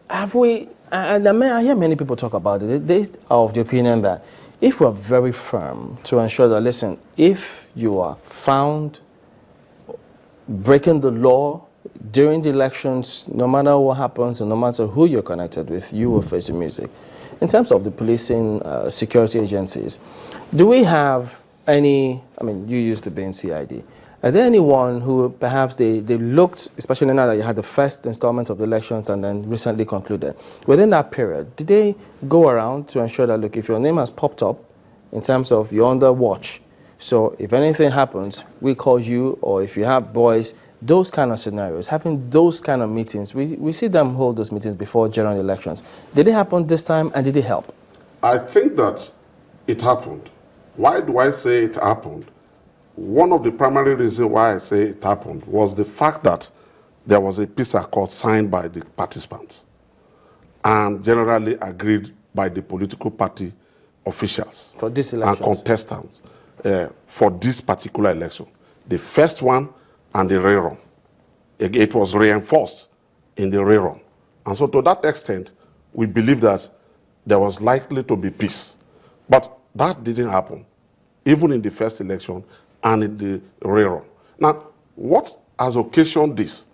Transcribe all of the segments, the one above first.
have we, and I hear many people talk about it, they are of the opinion that if we're very firm to ensure that, listen, if you are found breaking the law during the elections, no matter what happens and no matter who you're connected with, you will face the music. In terms of the policing security agencies, do we have any, I mean, you used to be in CID. Are there anyone who perhaps they looked, especially now that you had the first installment of the elections and then recently concluded, within that period, did they go around to ensure that, look, if your name has popped up in terms of you're under watch, so if anything happens, we call you, or if you have boys, those kind of scenarios, having those kind of meetings, we see them hold those meetings before general elections. Did it happen this time and did it help? I think that it happened. Why do I say it happened? One of the primary reasons why I say it happened was the fact that there was a peace accord signed by the participants and generally agreed by the political party officials For this and election. contestants for this particular election. The first one and the rerun. It was reinforced in the rerun. And so to that extent, we believe that there was likely to be peace. But that didn't happen, even in the first election and in the rerun. Now, what has occasioned this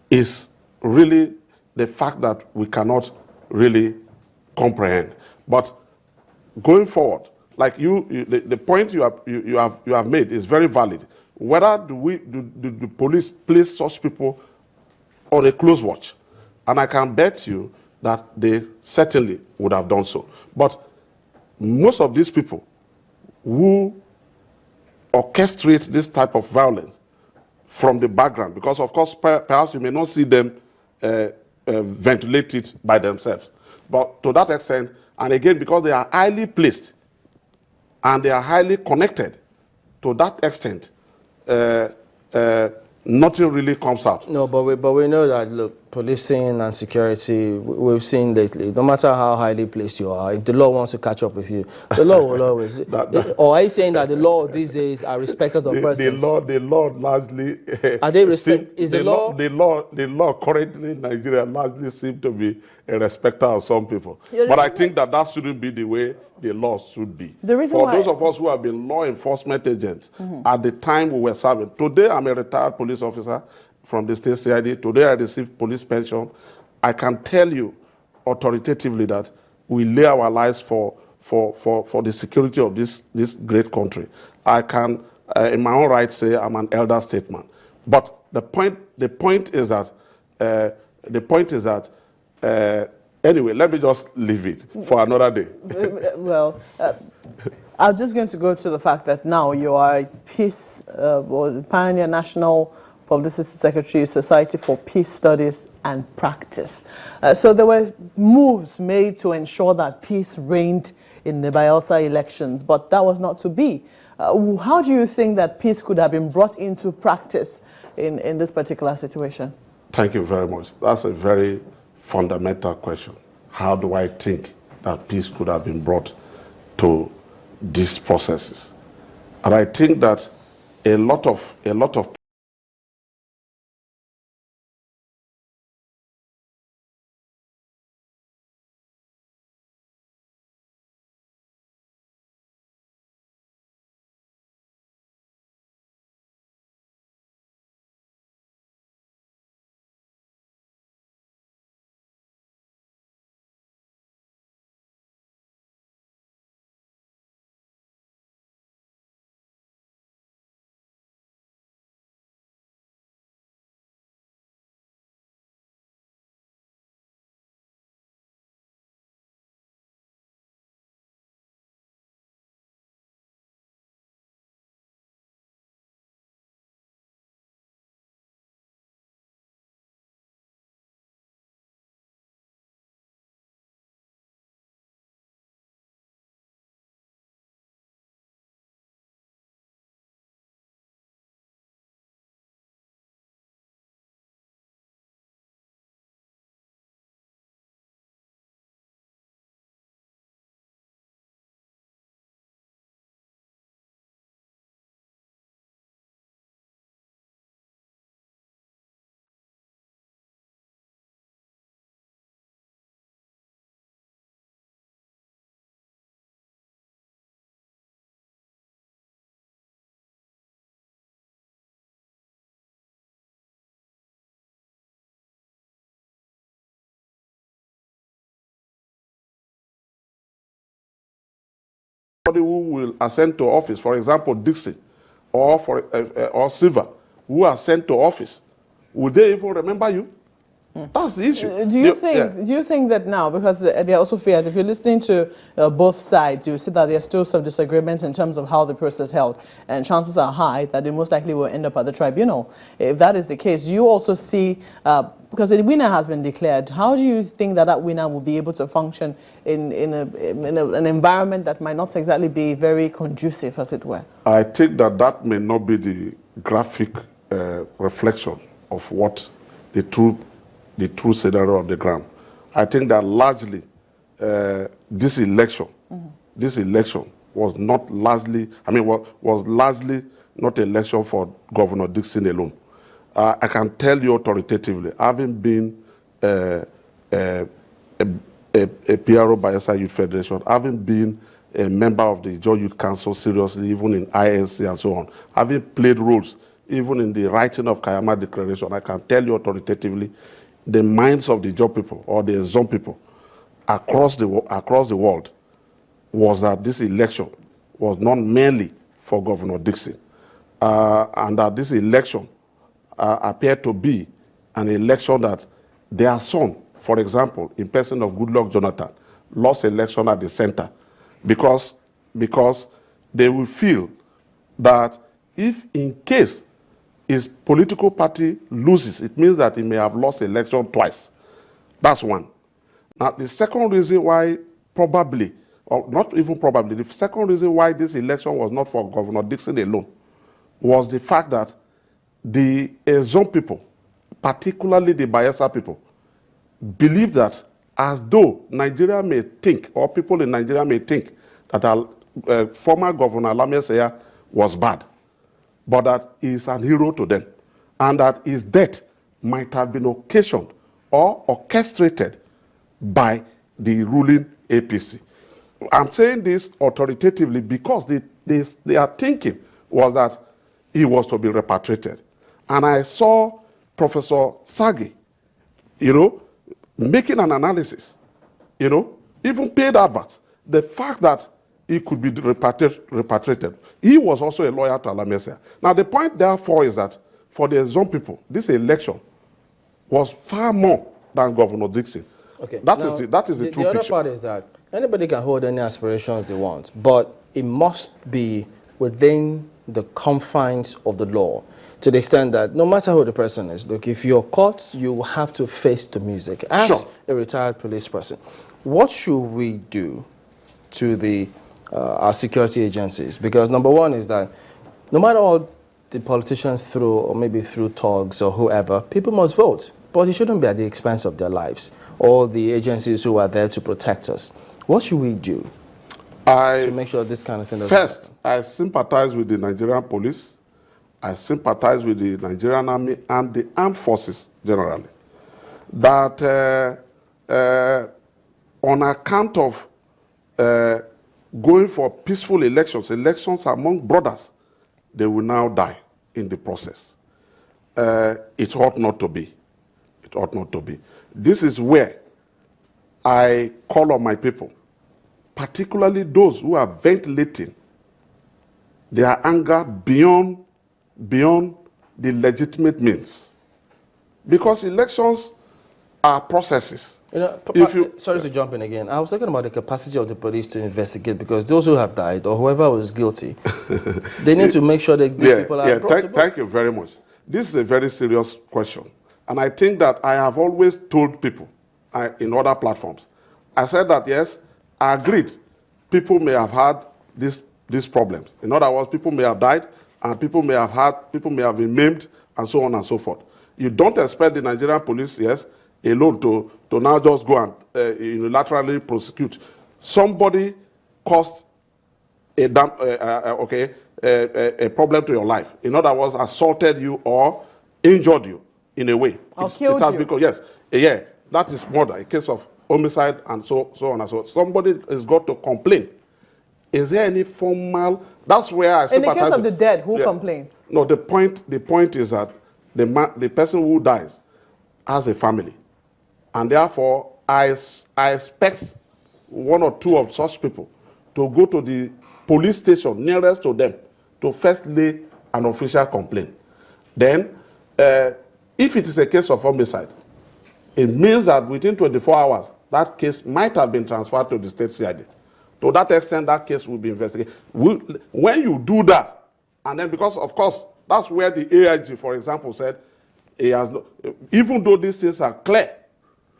is really the fact that we cannot really comprehend. But going forward, like the point you have made is very valid. Whether do the police place such people on a close watch? And I can bet you that they certainly would have done so. But most of these people who orchestrate this type of violence from the background, because of course perhaps you may not see them ventilate it by themselves, but to that extent, and again because they are highly placed and they are highly connected, to that extent, nothing really comes out. No, but we know that, look, policing and security, we've seen lately, no matter how highly placed you are, if the law wants to catch up with you, the law will always. Or are you saying that the law these days are respecters of persons? The law largely. Are they respect? Is the law? The law currently in Nigeria largely seems to be a respecter of some people. Yeah, but I think that shouldn't be the way the law should be. For those of us who have been law enforcement agents at the time we were serving. Today, I'm a retired police officer from the state CID. Today, I receive police pension. I can tell you authoritatively that we lay our lives for the security of this great country. I can, in my own right, say I'm an elder statesman. But the point is that anyway, let me just leave it for another day. Well, I'm just going to go to the fact that now you are a peace, or Pioneer National Publicity Secretary, Society for Peace Studies and Practice. So there were moves made to ensure that peace reigned in the Bayelsa elections, but that was not to be. How do you think that peace could have been brought into practice in this particular situation? Thank you very much. That's a very fundamental question. How do I think that peace could have been brought to these processes? And I think that a lot of Somebody who will ascend to office, for example, Dixon or Silver, who are sent to office, would they even remember you? That's the issue. Do you think that now, because there are also fears, if you're listening to both sides, you see that there are still some disagreements in terms of how the process held, and chances are high that they most likely will end up at the tribunal. If that is the case, you also see, because the winner has been declared, how do you think that that winner will be able to function in an environment that might not exactly be very conducive, as it were? I think that may not be the graphic reflection of what the true scenario on the ground. I think that largely this election was not largely, was largely not an election for Governor Dixon alone. I can tell you authoritatively, having been a PRO Bayelsa Youth Federation, having been a member of the Joint Youth Council seriously, even in INC and so on, having played roles even in the writing of Kayama Declaration, I can tell you authoritatively, the minds of the job people or the zone people across the world was that this election was not merely for Governor Dixon, and that this election appeared to be an election that their son, for example, in person of Goodluck Jonathan, lost election at the center because they will feel that if in case his political party loses, it means that he may have lost election twice. That's one. Now, the second reason why probably, or not even probably, the second reason why this election was not for Governor Dixon alone was the fact that the zone people, particularly the Bayelsa people, believe that as though Nigeria may think, or people in Nigeria may think, that former Governor Lamesaya was bad, but that he is an hero to them, and that his death might have been occasioned or orchestrated by the ruling APC. I'm saying this authoritatively because their thinking was that he was to be repatriated. And I saw Professor Sagi, making an analysis, even paid adverts. The fact that he could be repatriated. He was also a lawyer to Alamesia. Now, the point, therefore, is that for the zone people, this election was far more than Governor Dixon. Okay. That is the true The other picture. part is that anybody can hold any aspirations they want, but it must be within the confines of the law, to the extent that no matter who the person is, look, if you're caught, you have to face the music. As Sure. a retired police person, what should we do to our security agencies? Because number one is that no matter what the politicians through, or maybe through thugs or whoever, people must vote, but it shouldn't be at the expense of their lives or the agencies who are there to protect us. What should we do to make sure this kind of thing doesn't First, happen? I sympathize with the Nigerian police. I sympathize with the Nigerian army and the armed forces generally. That on account of going for peaceful elections among brothers, they will now die in the process. It ought not to be. It ought not to be. This is where I call on my people, particularly those who are ventilating their anger beyond the legitimate means. Because elections are processes. Sorry to jump in again. I was talking about the capacity of the police to investigate, because those who have died or whoever was guilty, they need to make sure that these people are brought to book. Thank you very much. This is a very serious question. And I think that I have always told people in other platforms, I said that, yes, I agreed. People may have had these problems. In other words, people may have died, and people may have been maimed, and so on and so forth. You don't expect the Nigerian police, yes, alone to now just go and unilaterally prosecute. Somebody caused a problem to your life. In other words, assaulted you or injured you in a way. Killed you. Because, yes, that is murder, a case of homicide and so on and so on. Somebody has got to complain. Is there any formal? That's where I sympathize. In the case of the dead, who complains? No, the point is that the person who dies has a family, and therefore I expect one or two of such people to go to the police station nearest to them to first lay an official complaint. Then, if it is a case of homicide, it means that within 24 hours, that case might have been transferred to the state CID. To that extent, that case will be investigated. When you do that, and then because, of course, that's where the AIG, for example, said, he has no, even though these things are clear,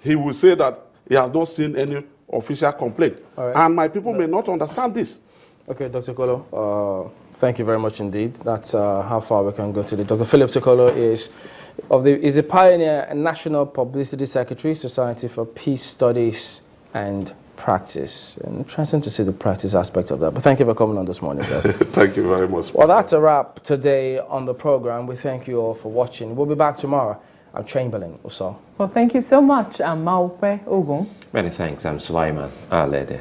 he will say that he has not seen any official complaint. Right. And my people may not understand this. Okay, Dr. Okolo, thank you very much indeed. That's how far we can go today. Dr. Philip Okolo is a pioneer and National Publicity Secretary, Society for Peace Studies and Practice. And interesting to see the practice aspect of that. But thank you for coming on this morning, sir. Thank you very much. Well, that's a wrap today on the program. We thank you all for watching. We'll be back tomorrow. I'm Chamberlain Uso. Well, thank you so much. I'm Maupe Ogun. Many thanks. I'm Sulaiman Alede.